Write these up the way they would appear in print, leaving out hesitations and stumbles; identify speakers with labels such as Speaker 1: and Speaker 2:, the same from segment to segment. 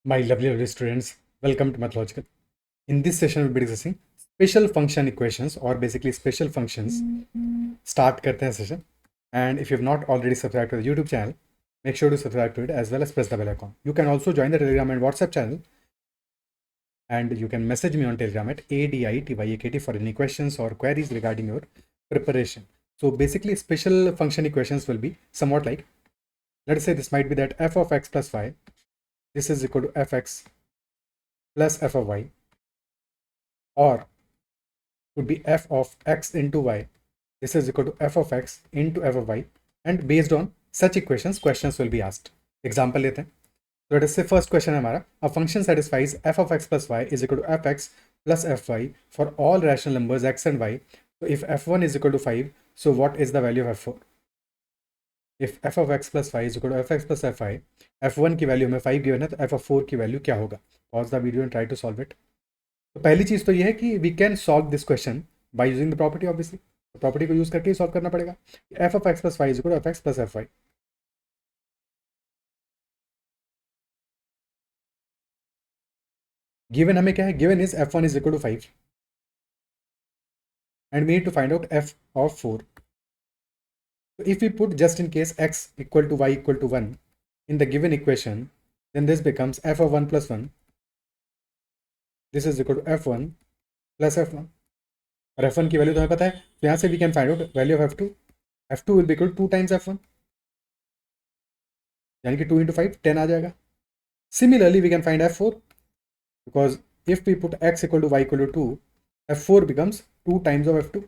Speaker 1: My lovely students, welcome to Mathological. In this session, we'll be discussing special function equations or basically special functions. Start करते हैं session. And if you have not already subscribed to the YouTube channel, make sure to subscribe to it as well as press the bell icon. You can also join the Telegram and WhatsApp channel, and you can message me on Telegram at ADITYAKT for any questions or queries regarding your preparation. So basically, special function equations will be somewhat like, let's say this might be that f of x plus y, this is equal to fx plus f of y, or would be f of x into y. This is equal to f of x into f of y, and based on such equations, questions will be asked. Example लेते हैं. So let us say first question है हमारा, a function satisfies f of x plus y is equal to fx plus fy for all rational numbers x and y. So if f1 is equal to 5, so what is the value of f4? If f of x plus y is equal to fx plus fy, f1 की value हमें 5 given है, तो f of 4 की value क्या होगा? Pause the video and try to solve it. तो पहली चीज तो ये है कि we can solve this question by using the property. Obviously property को यूज करके ही सॉल्व करना पड़ेगा. F of x plus Y is equal to F x plus F Y. Given हमें क्या है? Given is f1 is equal to 5 and we need to find out f of 4. So if we put just in case x equal to y equal to 1 in the given equation, then this becomes f of 1 plus 1. This is equal to f1 plus f1. और f1 की value तो हमें पता है, तो यहाँ से we can find out value of f2. f2 will be equal to 2 times f1, यानी कि 2 into 5 10 आ जाएगा. Similarly, we can find f4, because if we put x equal to y equal to 2, f4 becomes 2 times of f2.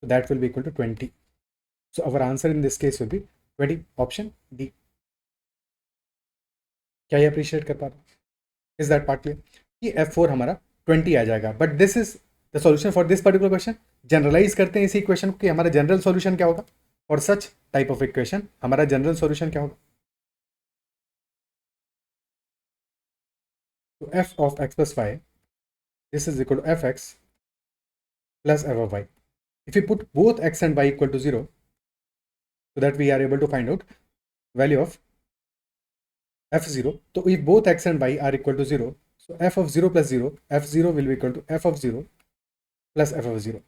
Speaker 1: So that will be equal to 20. So our answer in this case will be 20. Option D. क्या ये appreciate कर पा रहा हूँ? Is that part clear कि f4 हमारा 20 आ जाएगा. But this is the solution for this particular question. Generalise करते हैं इसी इक्वेशन को कि हमारा जनरल सॉल्यूशन क्या होगा for such type of equation. हमारा जनरल सॉल्यूशन क्या होगा? तो f of x plus y, this is equal to fx plus f of y. If we put both x and y equal to 0, so that we are able to find out value of f0. So if both x and y are equal to 0, so f of 0 plus 0, f0 will be equal to f of 0 plus f of 0.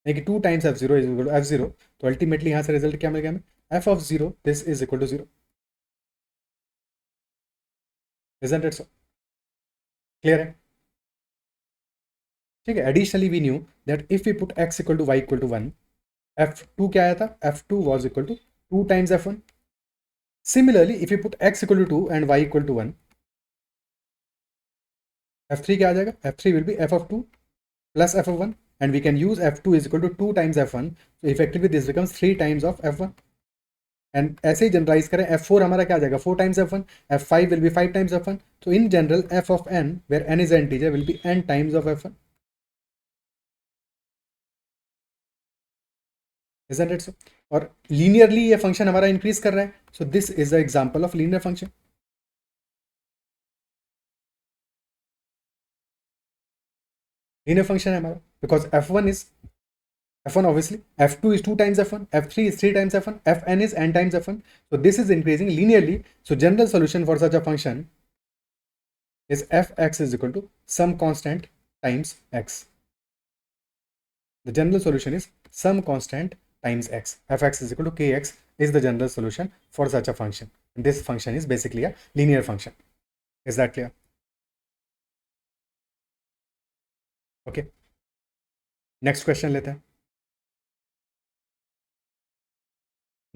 Speaker 1: यानी कि 2 times f0 is equal to f0. तो ultimately यहाँ से result क्या मिल गया हमें? f of 0, this is equal to 0. Isn't it so? Clear है? ठीक है. Additionally we knew that if we put x equal to y equal to 1, f2 क्या आया था? f2 was equal to 2 times f1. Similarly, if you put x equal to 2 and y equal to 1, f3 क्या आ जाएगा? f3 will be f of 2 plus f of 1, and we can use f2 is equal to 2 times f1. So effectively this becomes 3 times of f1. And ऐसे ही generalise करें, f4 हमारा क्या आ जाएगा? 4 times f1. f5 will be 5 times f1. So in general, f of n, where n is an integer, will be n times of f1. Isn't it so? और linearly ये function हमारा increase कर रहा है. So this is the example of linear function. Linear function है हमारा because f1 obviously, f2 is 2 times f1, f3 is 3 times f1, fn is n times f1. So this is increasing linearly. So general solution for such a function is fx is equal to some constant times x. The general solution is some constant times x. fx is equal to kx is the general solution for such a function. And this function is basically a linear function. Is that clear? Okay. Next question लेते हैं.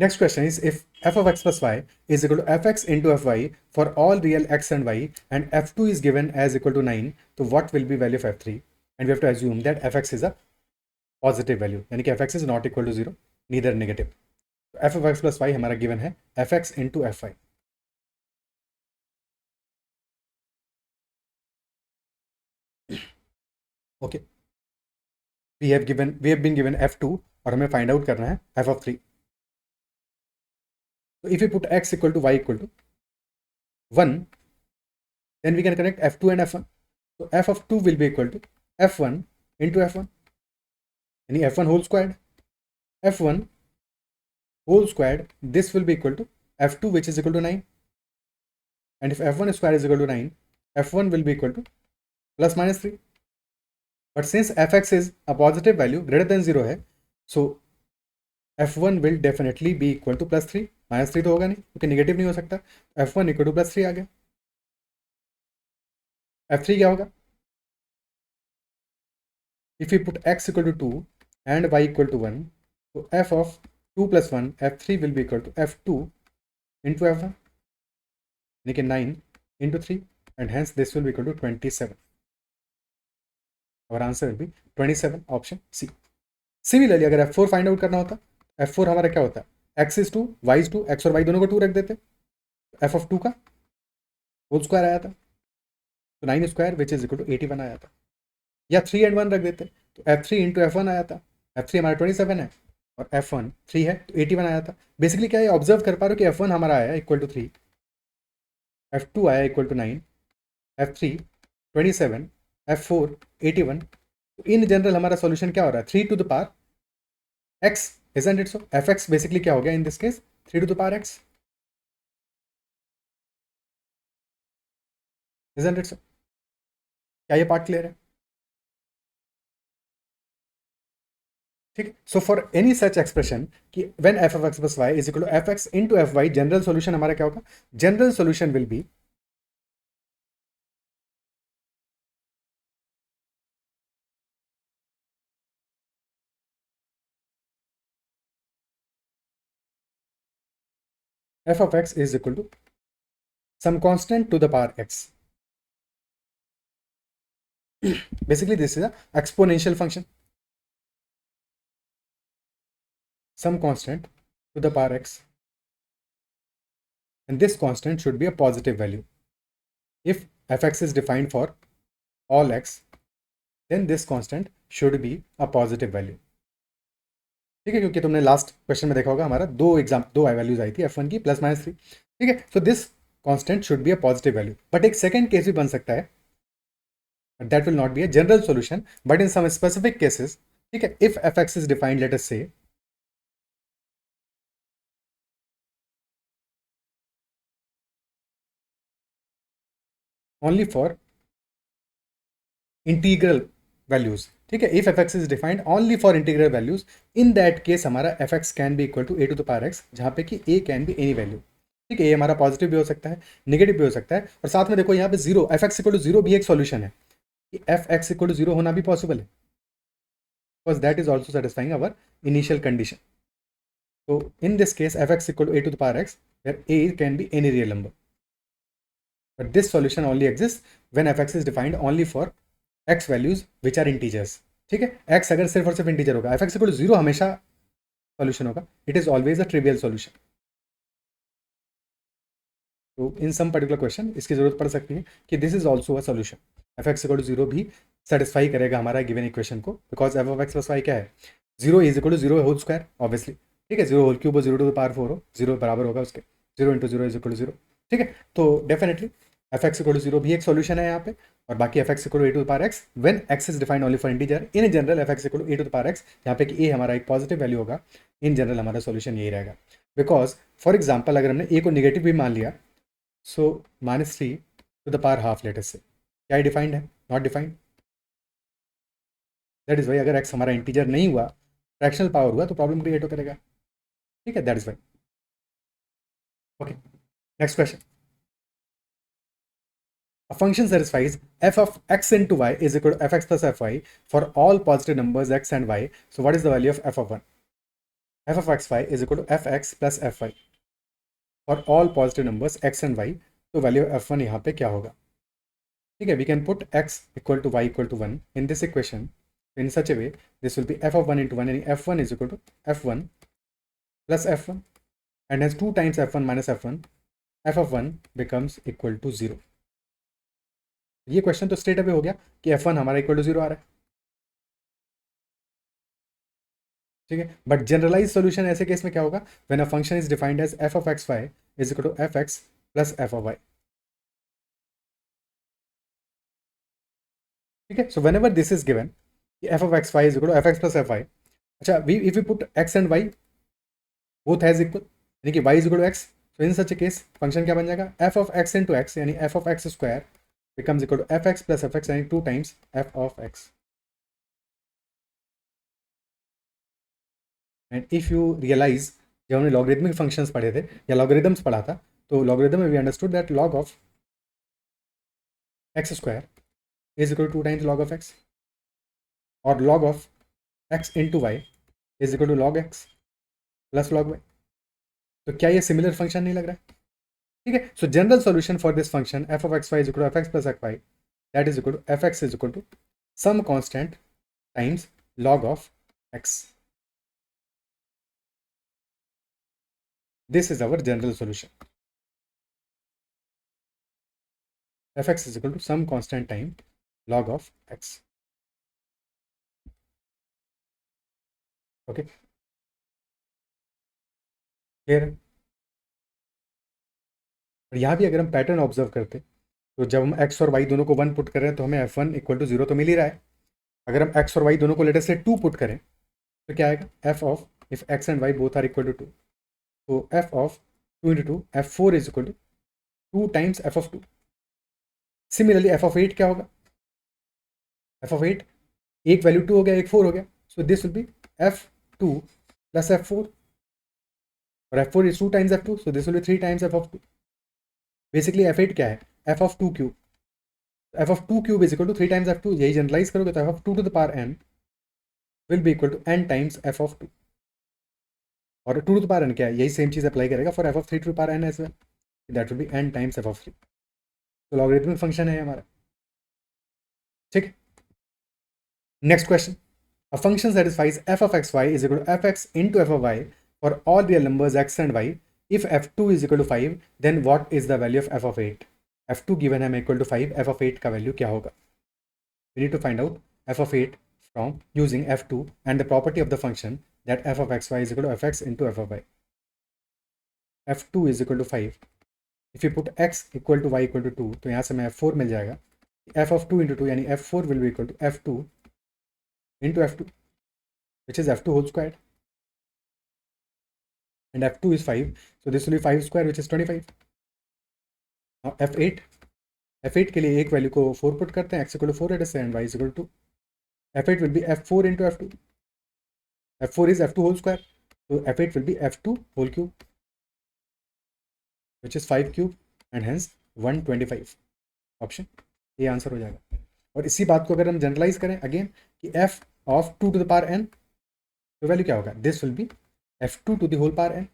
Speaker 1: Next question is, if f of x plus y is equal to fx into fy for all real x and y, and f2 is given as equal to 9, so what will be value of f3? And we have to assume that fx is a positive value, यानी कि fx is not equal to 0, neither negative. So f of x plus y हमारा given है fx into fy. Okay. We have been given f2 और हमें find out करना है f of 3. So if we put x equal to y equal to 1, then we can connect f2 and f1. So f of 2 will be equal to f1 into f1, यानी f1 whole squared. f1 whole squared, this will be equal to f2, which is equal to 9. and if f1 square is equal to 9, f1 will be equal to plus minus 3. But since fx is a positive value greater than 0 है, so f1 will definitely be equal to plus 3. Minus 3 तो होगा नहीं क्योंकि negative नहीं हो सकता. f1 equal two plus 3 आ गया. f3 क्या होगा? If we put x equal to 2 and y equal to 1, so f of 2 plus 1, f3 will be equal to f2 into f1, यानी 9 into 3, and hence this will be equal to 27. Our answer will be 27, option C. Similarly, अगर f4 find out करना होता, f4 हमारा क्या होता? x is 2, y is 2, x और y दोनों को 2 रख देते, f of 2 का होल स्क्वायर आया था, तो 9 square which is equal to 81 आया था. या 3 and 1 रख देते तो f3 इंटू f1 आया था. f3 हमारा 27 है और f1 3 है तो 81 आया था. बेसिकली क्या है, ऑब्जर्व कर पा रहे हो कि f1 हमारा आया इक्वल टू 3, f2 आया इक्वल टू 9, f3 27, f4 81. तो इन जनरल हमारा सॉल्यूशन क्या हो रहा है? 3 to the power x, isn't it so? fx basically क्या हो गया in this case? 3 to the power x, isn't it so? क्या ये पार्ट क्लियर है? ठीक है. So for any such expression कि when f of x plus y is equal to fx into fy, general solution हमारा क्या होगा? General solution will B f of x is equal to some constant to the power x. Basically this is a exponential function, some constant to the power x, and this constant should be a positive value. If fx is defined for all x, then this constant should be a positive value. ठीक है, क्योंकि तुमने last question में देखा होगा हमारा दो values आई थी f1 की प्लस माइनस 3. ठीक है, so this constant should be a positive value. But एक सेकंड केस भी बन सकता है, that will not be a general solution but in some specific cases. ठीक है, if fx is defined let us say only for integral values. ठीक है, if fx is defined only for integral values, in that case हमारा fx can be equal to a to the power x, जहाँ पे कि a can be any value. ठीक है, ये हमारा पॉजिटिव भी हो सकता है, नेगेटिव भी हो सकता है. और साथ में देखो यहाँ पे 0, fx इक्वल टू 0 भी एक सॉल्यूशन है. fx इक्वल टू 0 होना भी पॉसिबल है, because that is also satisfying our initial condition. So in this case fx equal to a to the power x, where a can be any real number. But this solution only exists when fx is defined only for x values which are integers. ठीक है, x अगर सिर्फ और सिर्फ integer होगा, fx equal to 0 हमेशा solution होगा. It is always a trivial solution. तो इन सम पर्टिकुलर क्वेश्चन इसकी जरूरत पड़ सकती है कि this is also a solution. fx equal to 0 भी सेटिस्फाई करेगा हमारा गिवन इक्वेशन को, because f of x plus y क्या है? 0 is equal to 0 whole square obviously. ठीक है, 0 होल क्यूब हो, 0 टू द पावर 4 हो, 0 बराबर होगा उसके, 0 इंटू 0 इज इक्वल टू 0. ठीक है, तो डेफिनेटली fx इक्वल टू 0 भी एक सॉल्यूशन है यहाँ पे. और बाकी fx equal to a to the power x when x is defined only for integer. In general fx equal to a to the power x, जहाँ पे कि a हमारा एक पॉजिटिव वैल्यू होगा, इन जनरल हमारा सॉल्यूशन यही रहेगा. Because for example अगर हमने a को निगेटिव भी मान लिया, so -3 to the power half later से क्या ही डिफाइंड है? Not defined. That is why अगर x हमारा इंटीजर नहीं हुआ, फ्रैक्शनल पावर हुआ, तो प्रॉब्लम क्रिएट करेगा. ठीक है, that is why. Okay, next question. A function satisfies f of x into y is equal to fx plus fy for all positive numbers x and y. So what is the value of f of 1? f of xy is equal to fx plus fy for all positive numbers x and y. तो value of f1 यहाँ पे क्या होगा? ठीक है, we can put x equal to y equal to 1 in this equation in such a way this will be f of 1 into 1, and f1 is equal to f1 plus f1, and as 2 times f1 minus f1, f of 1 becomes equal to 0. ये question तो straight away हो गया कि f1 हमारा equal to 0 आ रहा है. ठीक है, बट जनरलाइज सॉल्यूशन ऐसे केस में क्या होगा? When a function is defined as f of xy is equal to fx plus f of y. ठीक है, so whenever this is given f of xy is equal to fx plus fy, अच्छा if we put x and y both has equal, यानी कि y is equal to x, so in such a case function क्या बन जाएगा, f of x into x यानी f of x square becomes equal to F x plus f x यानी 2 times f of x. And if you realise, जब हमने logarithmic functions पढ़े थे या लॉगरिदम्स पढ़ा था, तो लॉगरिदम में we understood that log of x square is equal to 2 times log of x, और log of x into y is equal to log x plus log y. तो क्या ये सिमिलर फंक्शन नहीं लग रहा है? ठीक है. So general solution for this function F of x Y is equal to F x plus F Y, that is equal to F X is equal to some constant times log of x. This is our general solution. Fx is equal to some constant time log of x. Okay, clear? और यहाँ भी अगर हम pattern observe करते, तो जब हम x और y दोनों को 1 पुट कर रहे हैं तो हमें f1 इक्वल टू 0 तो मिल ही रहा है. अगर हम x और y दोनों को लेटर से 2 पुट करें तो क्या आएगा, f of if x and y both are equal to 2, तो f of 2 into 2 f4 is equal to 2 times f of 2. Similarly f of 8 क्या होगा, f ऑफ 8 एक वैल्यू 2 हो गया, एक 4 हो गया, so this will be f2 plus f4, और f4 is 2 times f2, so this will be 3 times f of 2. Basically f8 क्या है, f of 2 cube, f of 2 cube is equal to 3 times f2. यही generalise करोगे तो f of 2 to the power n will be equal to n times f of 2. और 2 to the power n क्या है, यही same चीज apply करेगा for f of 3 to the power n as well, that will be n times f of 3. तो logarithmic function है हमारा. ठीक. Next question, a function satisfies f of xy is equal to fx into f of y for all real numbers x and y. If f2 is equal to 5, then what is the value of f of 8? f2 given है equal to 5, f of 8 का value क्या होगा? We need to find out f of 8 from using f2 and the property of the function that f of xy is equal to fx into f of y. f2 is equal to 5. If you put x equal to y equal to 2, तो यहाँ से हमें f4 मिल जाएगा. f of 2 into 2 यानी f4 will be equal to f2 into f2, which is f2 whole squared, and f2 is 5, so this will be 5 square, which is 25. now f8 के लिए एक value को 4 पुट करते हैं, x equal to 4 eight and y equal to, f8 will be f4 into f2, f4 is f2 whole square, so f8 will be f2 whole cube, which is 5 cube, and hence 125. Option ये answer हो जाएगा. और इसी बात को अगर हम generalise करें अगेन कि f of 2 to the power n, तो वैल्यू क्या होगा, this will be f2 to the whole power n.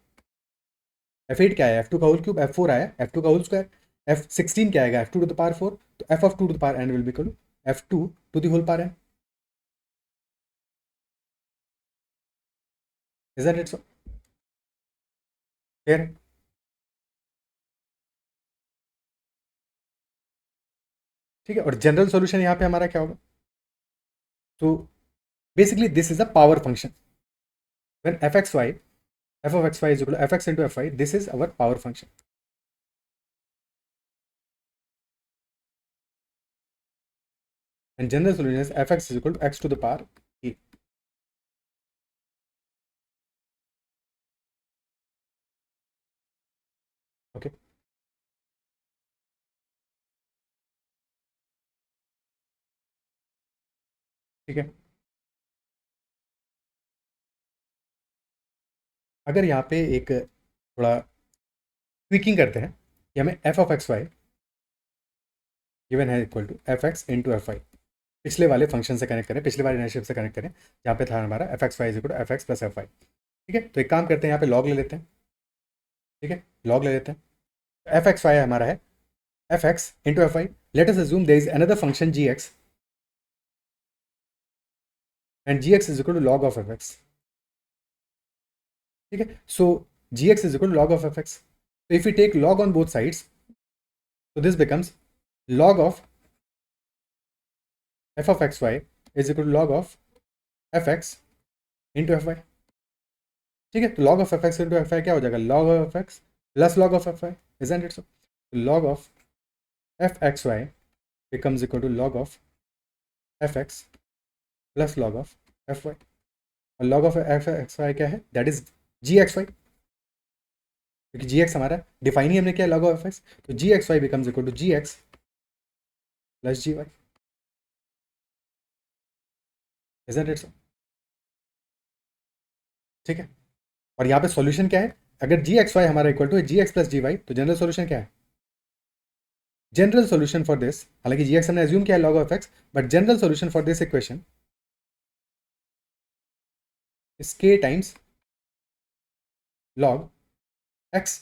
Speaker 1: f8 क्या है, f2 का होल क्यूब, f4 आया f2 का होल स्क्वायर, f16 क्या आएगा, f2 टू द पावर 4, तो f of 2 to the power n will be equal to f2 to the whole power n. Isn't it so? Clear? ठीक है. और general solution यहाँ पे हमारा क्या होगा, तो basically this is a power function. When f of xy is equal to fx into fy, this is our power function. And general solution is fx is equal to x to the power e. Okay. ठीक है. अगर यहाँ पे एक थोड़ा tweaking करते हैं कि हमें f of xy गिवन है equal to fx into fy, पिछले वाले फंक्शन से कनेक्ट करें, पिछले वाले रिलेशनशिप से कनेक्ट करें जहाँ पे था हमारा fxy is equal to fx plus fy. ठीक है. तो एक काम करते हैं, यहाँ पे लॉग ले लेते हैं. ठीक है, लॉग ले लेते हैं. fxy हमारा है fx into fy. Let us assume there is another function gx and gx is equal to log of fx. ठीक है. सो gx is equal to log of fx. So if we take log on both sides, so this becomes log of f of xy is equal to log of fx into fy. ठीक है. तो log of fx into fy क्या हो जाएगा, log of fx plus log of fy. Isn't it so? log of fxy becomes equal to log of fx plus log of fy. और log of fxy क्या है, that is gxy. क्योंकि जी x हमारा define ही हमने किया log of x, तो g x y becomes equal to g x plus g y. Isn't it so? ठीक है, और यहाँ पे सॉल्यूशन क्या है? अगर जी एक्स वाई हमारा equal to g x plus g y, तो जनरल सॉल्यूशन क्या है? जनरल सॉल्यूशन फॉर दिस, हालांकि जी एक्स हमने एज्यूम किया है log of x, but general solution for this equation is k times log x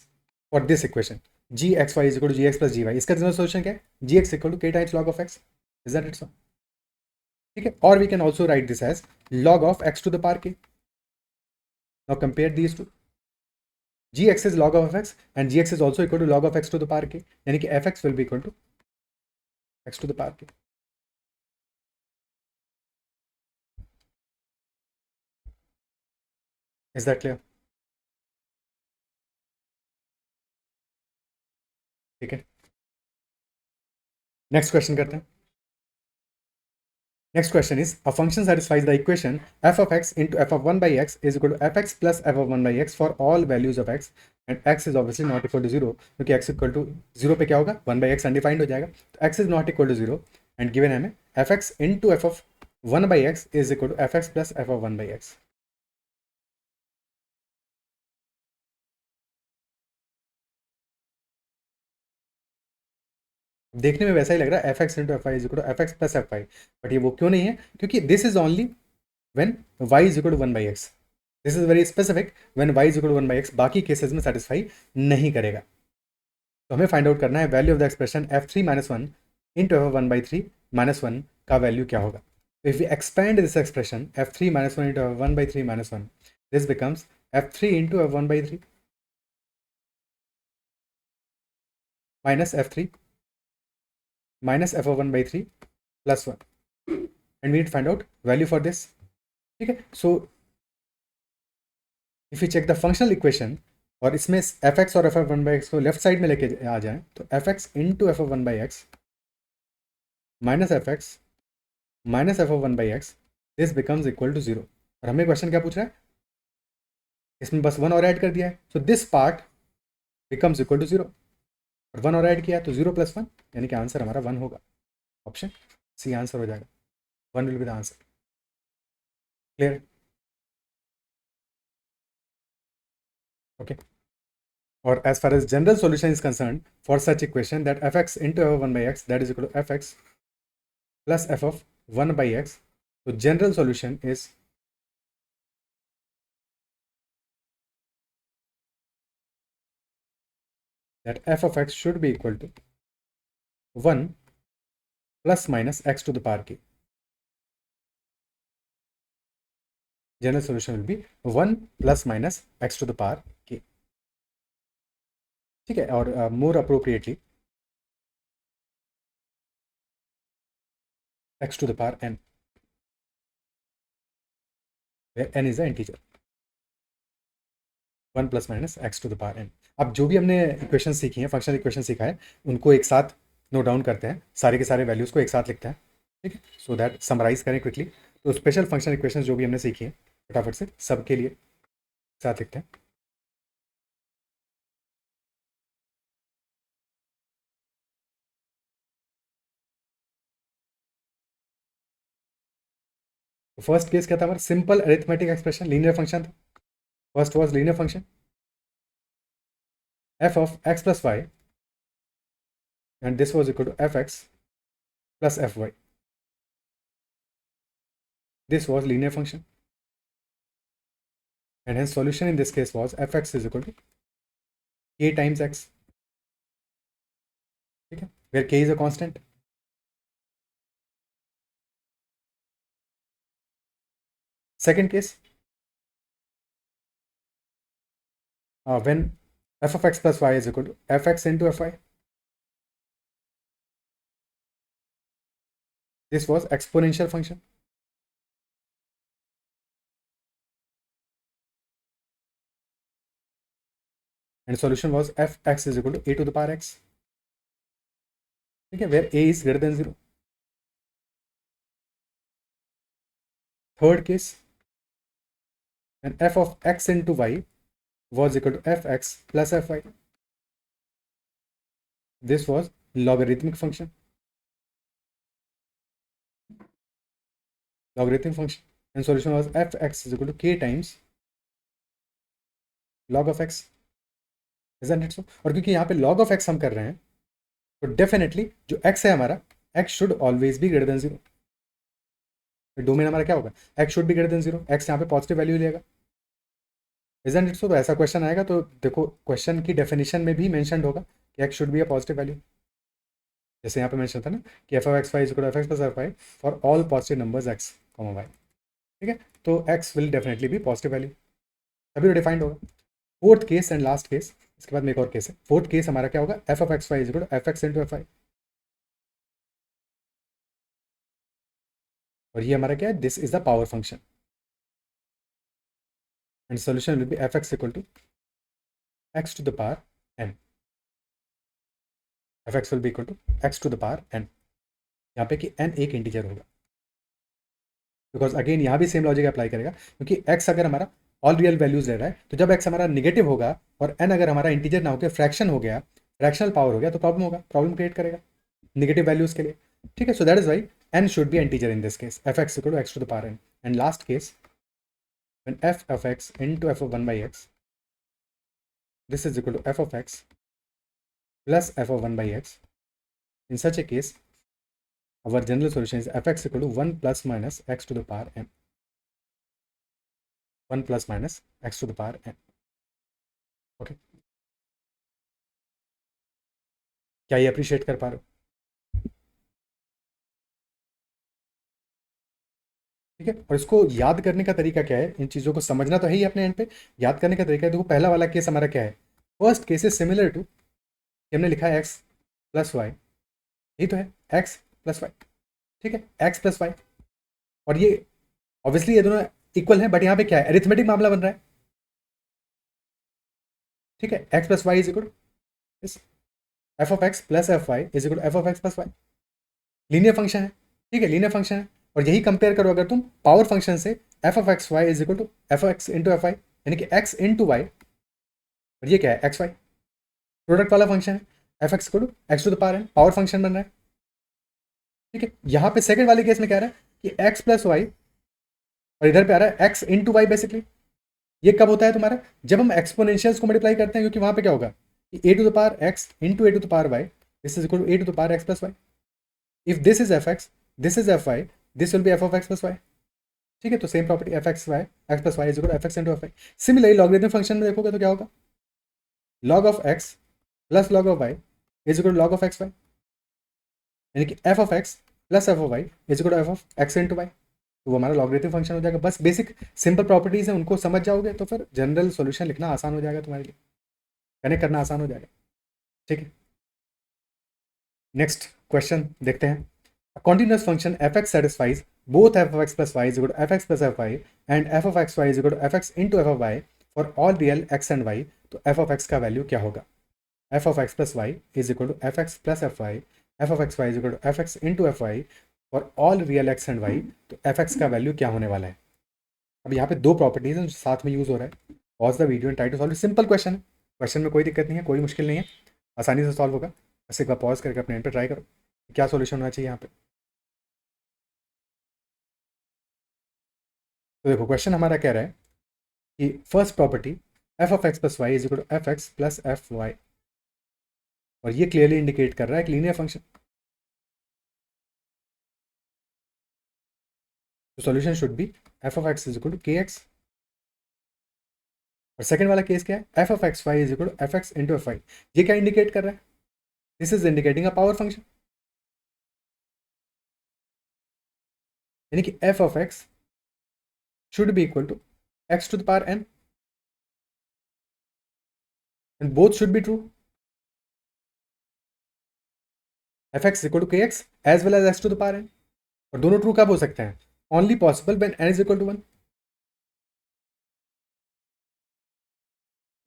Speaker 1: for this equation g x Y is equal to g x plus g y. इसका general solution क्या है? G x equal to k times log of x। Is that it so? ठीक है, और we can also write this as log of x to the power k। Now compare these two, gx is log of x and gx is also equal to log of x to the power k, यानी कि fx will be equal to x to the power k। Is that clear? ठीक है, next question करते हैं। Next question is, a function satisfies the equation f of x into f of 1 by x is equal to fx plus f of 1 by x for all values of x and x is obviously not equal to 0, क्योंकि x equal to 0 पे क्या होगा? 1 by x undefined हो जाएगा, तो x is not equal to 0 and given हमें fx into f of 1 by x is equal to fx plus f of 1 by x। देखने में वैसा ही लग रहा है, F x into F Y is equal to F x plus F Y, but ये वो क्यों नहीं है? क्योंकि this is only when y is equal to 1 by X. This is very specific, when y is equal to 1 by X, बाकी cases में satisfy नहीं करेगा। तो हमें फाइंड आउट करना है value of the expression F three minus one into F one by three minus one का value क्या होगा। तो if you expand this expression F three minus one into F one by three minus one, this becomes F three into F one by three minus F three minus F one by three plus one, and we need find out value for this. ठीक है, so if you check the functional equation और इसमें F X और F F one by x को left side में लेके आ जाए, तो F x into F F one by X minus F X minus F F one by X, this becomes equal to zero. और हमें question क्या पूछ रहा है? इसमें बस वन और ऐड कर दिया है, so this part becomes equal to zero, और वन और ऐड किया तो जीरो प्लस वन, यानी कि आंसर हमारा वन होगा। ऑप्शन सी आंसर हो जाएगा, one will be the answer. Clear? Okay, or as far as general solution is concerned for such equation, that fx into f of 1 by x, that is equal to fx plus f of 1 by x, so general solution is that f of x should be equal to 1 plus minus x to the power k। General solution will be 1 plus minus x to the power k। ठीक है, और मोर appropriately x to the power n, where n is the integer। 1 plus minus x to the power n. अब जो भी हमने equation सीखी हैं, functional equation सीखा है, उनको एक साथ नोट डाउन करते हैं, सारे के सारे वैल्यूज़ को एक साथ लिखते हैं। ठीक है, सो दैट समराइज करें क्विकली। तो स्पेशल फंक्शनल इक्वेशन जो भी हमने सीखी है, फटाफट से सबके लिए साथ लिखते हैं। तो फर्स्ट केस क्या था हमारा? Simple arithmetic expression, linear function था। First was linear function F of x plus y, and this was equal to F x plus F y. This was linear function, and hence solution in this case was fx is equal to k times x। ठीक है, where k is a constant। second case, when f of x plus y is equal to fx into fy, this was exponential function, and solution was fx is equal to a to the power x। ठीक है, where a is greater than 0। third case, when f of x into y was equal to fx plus fy. This was logarithmic function. Logarithmic function. And solution was fx is equal to k times log of x. Isn't it so? और क्योंकि यहाँ पे log of x हम कर रहे हैं तो definitely जो x है हमारा, x should always be greater than zero. Domain हमारा क्या होगा, x should be greater than zero. x यहाँ पे पॉजिटिव वैल्यू लेगा. Isn't it so? तो ऐसा क्वेश्चन आएगा तो देखो क्वेश्चन की डेफिनेशन में भी मेंशन होगा कि x should be a positive value. जैसे यहाँ पे मेंशन था ना कि f of x Y is equal to F x plus F y for all positive numbers x comma y. ठीक है, तो x will definitely be positive value. तभी तो डिफाइंड होगा. Fourth case and last case, इसके बाद में एक और केस है. फोर्थ केस हमारा क्या होगा, f of x Y is equal to F x into F y. और ये हमारा क्या है, this is the power function and solution will be f x equal to x to the power n. F x will be equal to x to the power n. यहाँ पे कि N एक integer होगा, because again यहाँ भी same logic apply करेगा क्योंकि x अगर हमारा ऑल रियल वैल्यूज ले रहा है तो जब एक्स हमारा निगेटिव होगा और एन अगर हमारा इंटीजर ना होकर फ्रैक्शन हो गया, फ्रैक्शनल पावर हो गया, तो प्रॉब्लम होगा, प्रॉब्लम क्रिएट करेगा निगेटिव वैल्यूज के लिए. ठीक है, so that is why n should be integer in this case, fx equal to x to the power n. And last case, when f of x into f of 1 by x, this is equal to f of x plus f of 1 by x. In such a case, our general solution is fx equal to 1 plus minus x to the power n. 1 plus minus x to the power n. Okay. क्या ये appreciate कर पा रहे हो? ठीक है, और इसको याद करने का तरीका क्या है, इन चीज़ों को समझना तो है ही अपने एंड पे. याद करने का तरीका है, देखो पहला वाला केस हमारा क्या है, first case is similar to, हमने लिखा है एक्स प्लस वाई, यही तो है एक्स प्लस वाई. ठीक है, एक्स प्लस वाई, और ये ऑब्वियसली ये दोनों इक्वल है, बट यहाँ पे क्या है, अरिथमेटिक मामला बन रहा है. ठीक है, x plus Y is equal f of x plus F Y is equal f of x plus y. Linear function है. ठीक है, लीनियर फंक्शन है, और यही कंपेयर करो अगर तुम पावर फंक्शन से, f of x Y is equal to f of x into F y, यानी कि एक्स इंटू वाई, और ये क्या है, एक्स वाई. प्रोडक्ट वाला फंक्शन है, F x equal to x to the power n, power function बन रहा है. ठीक है, यहाँ पे सेकंड वाले केस में क्या रहा है कि एक्स प्लस वाई, और इधर पे आ रहा है एक्स इंटू वाई. बेसिकली ये कब होता है तुम्हारा, जब हम एक्सपोनेंशियल्स को मल्टीप्लाई करते हैं, क्योंकि वहां पे क्या होगा कि a to the power x into a to the power y, this is equal to a to the power x plus y. If this is f x, this is f y, this will be f of x plus y. ठीक है, तो same property f x y, x plus Y is equal to F x into F y. Similarly logarithmic function में देखोगे तो क्या होगा, log of x plus log of y is equal to log of x y, यानी कि f of x plus f of y is equal to f of x into y. तो वो हमारा लॉगरिथमिक फंक्शन हो जाएगा. बस basic simple properties हैं, उनको समझ जाओगे तो फिर जनरल सॉल्यूशन लिखना आसान हो जाएगा तुम्हारे लिए, कनेक्ट करना आसान हो जाएगा. ठीक है, नेक्स्ट क्वेश्चन देखते हैं. continuous function f(x) satisfies both f of x plus y is equal to f(x) plus fy and f of x y is equal to f(x) into f of y for all real x and y. तो f of x का value क्या होगा, f of x plus y is equal to f(x) plus fy, f of x y is equal to f(x) into fy for all real x and y. तो f(x) का value क्या होने वाला है. अब यहाँ पे दो प्रॉपर्टीज हैं जो साथ में यूज हो रहा है. Pause the video and try to solve. Simple question है, क्वेश्चन में कोई दिक्कत नहीं है, कोई मुश्किल नहीं है, आसानी से सॉल्व होगा. बस एक बार पॉज करके अपने एंड पे ट्राई करो क्या सॉल्यूशन होना चाहिए यहाँ पे. तो देखो क्वेश्चन हमारा कह रहा है कि first property f of x plus Y is equal to F x plus F y, और ये क्लियरली इंडिकेट कर रहा है एक लीनियर फंक्शन. तो solution should be f of x is equal to k x. और सेकंड वाला case क्या है, f of x Y is equal to F x into F y. ये क्या इंडिकेट कर रहा है, this is indicating a power function, यानी कि f of x should be equal to x to the power n, and both should be true. fx is equal to kx as well as x to the power n, और दोनों true कब हो सकते हैं, only possible when n is equal to 1.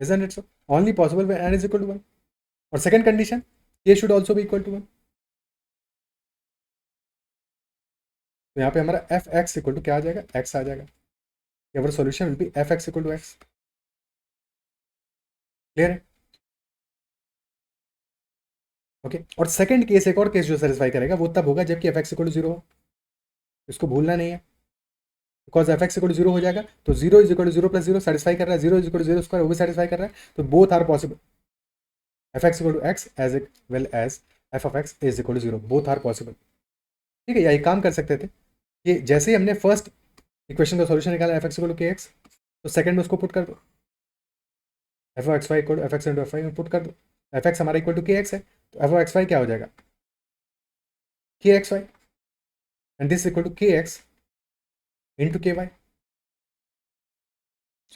Speaker 1: Isn't it so? Only possible when n is equal to 1. और second condition k should also be equal to 1. तो यहाँ पे हमारा एफ एक्स इक्वल टू क्या आ जाएगा, x आ जाएगा. Our solution will be fx equal to x. Clear है? Okay, और सेकंड केस, एक और केस जो सेटिस्फाई करेगा वो तब होगा जबकि f x equal to zero हो, इसको भूलना नहीं है, because f x equal to zero हो जाएगा तो zero is equal to zero plus zero satisfy कर रहा है, zero is equal to zero square वो भी सेटिस्फाई कर रहा है, तो both are possible, f x equal to x as well as f of x is equal to zero, both are possible. ठीक है, या एक काम कर सकते थे कि जैसे ही हमने फर्स्ट इक्वेशन का सॉल्यूशन निकाला f x equal to k x, तो सेकंड में उसको पुट कर दो, f of x y equal to F x into F y में पुट कर दो, एफ एक्स हमारा इक्वल टू के एक्स है, तो एफ ऑफ एक्स वाई क्या हो जाएगा, k x y, and this equal to k x into k y,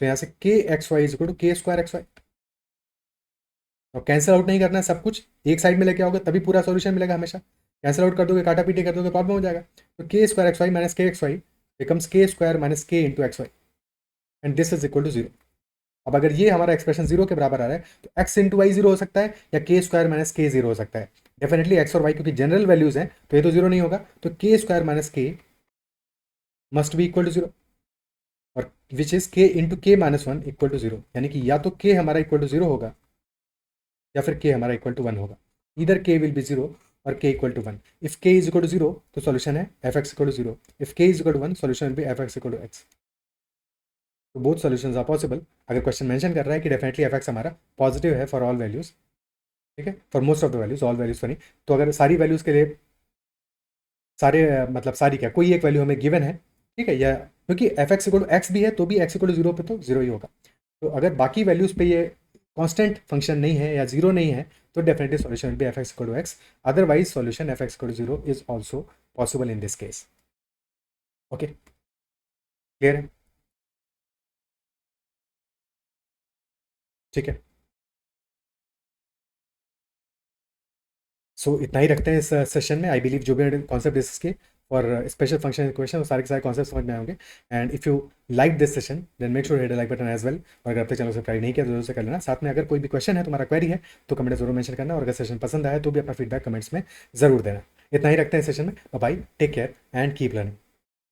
Speaker 1: तो यहाँ से k x Y is equal to k square x y, और कैंसिल आउट नहीं करना है, सब कुछ एक साइड में लेके आओगे तभी पूरा सॉल्यूशन मिलेगा हमेशा, कैंसिल आउट कर दोगे, काटा पीटे कर दोगे, प्रॉब्लम हो जाएगा, तो k square x y minus k x y becomes k square minus k into x y, and this is equal to zero. अब अगर ये हमारा एक्सप्रेशन जीरो के बराबर आ रहा है तो एक्स इंटू वाई जीरो हो सकता है या के स्क्वायर माइनस के जीरो हो सकता है, डेफिनेटली एक्स और वाई क्योंकि जनरल वैल्यूज हैं तो ये तो जीरो नहीं होगा, तो k square minus k must be equal to zero, और which is k into k minus one equal to zero, यानी कि या तो के हमारा इक्वल टू जीरो होगा या फिर के हमारा इक्वल टू वन होगा, इधर के विल बी जीरो और k equal to one, if k is equal to zero तो सॉल्यूशन है F x equal to zero, if k is equal to one solution will be f x equal to x, तो both solutions are possible. अगर question mention कर रहा है कि definitely f x हमारा positive है फॉर ऑल वैल्यूज, ठीक है, for most of the values, all values funny, तो अगर सारी वैल्यूज के लिए सारे मतलब सारी क्या कोई एक वैल्यू हमें गिवन है, ठीक है, या क्योंकि f x equal to x भी है तो भी एक्स इक्वल टू जीरो पे तो जीरो ही होगा, तो अगर बाकी वैल्यूज पे ये कांस्टेंट फंक्शन नहीं है या जीरो नहीं है तो definitely solution will be f x equal to x, otherwise solution f x equal to zero is also possible in this case. Okay, clear है? ठीक है, सो इतना ही रखते हैं इस सेशन में। आई बिलीव जो भी कॉन्सेप्ट डिस्कस किए और स्पेशल फंक्शन इक्वेशन वो सारे के सारे कॉन्सेप्ट समझ में आएंगे, and if you like this session then make sure hit the like button as well, और अगर आपने चैनल सब्सक्राइब नहीं किया तो जरूर से कर लेना, साथ में अगर कोई भी क्वेश्चन है तुम्हारा क्वेरी है तो कमेंट जरूर मेंशन करना, और अगर सेशन पसंद आया तो भी अपना फीडबैक कमेंट्स में जरूर देना। इतना ही रखते हैं सेशन में, bye, take care and keep learning.